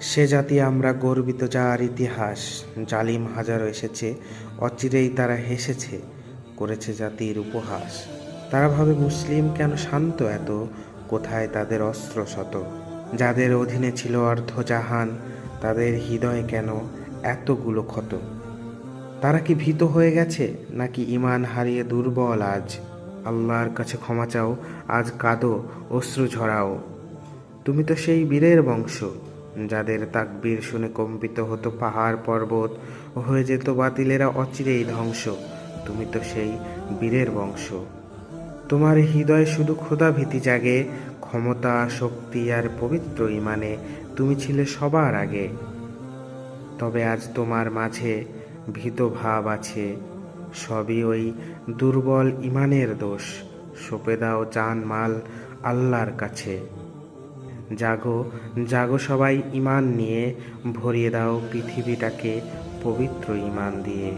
সে জাতি আমরা গর্বিত, যার ইতিহাস জালিম হাজারো এসেছে, অচিরেই তারা হেসেছে, করেছে জাতির উপহাস। তারা ভাবে মুসলিম কেন শান্ত এত, কোথায় তাদের অস্ত্র শত? যাদের অধীনে ছিল অর্ধজাহান, তাদের হৃদয়ে কেন এতগুলো ক্ষত? তারা কি ভীত হয়ে গেছে, নাকি ঈমান হারিয়ে দুর্বল আজ? আল্লাহর কাছে ক্ষমা চাও, আজ কাঁদো, অশ্রু ঝরাও। তুমি তো সেই বীরের বংশ, যাদের তাকবীর শুনে কম্পিত হতো পাহাড় পর্বত, হয়ে যেত বাতিলেরা অচিরেই ধ্বংস। তুমি তো সেই বীরের বংশ। তোমার হৃদয়ে শুধু খোদা ভীতি জাগে, ক্ষমতা, শক্তি আর পবিত্র ঈমানে তুমি ছিলে সবার আগে। তবে আজ তোমার মাঝে ভীত ভাব আছে, সবই ওই দুর্বল ঈমানের দোষ। সঁপে দাও জান মাল আল্লাহর কাছে। জাগো, জাগো সবাই ঈমান নিয়ে, ভরিয়ে দাও পৃথিবীটাকে পবিত্র ঈমান দিয়ে।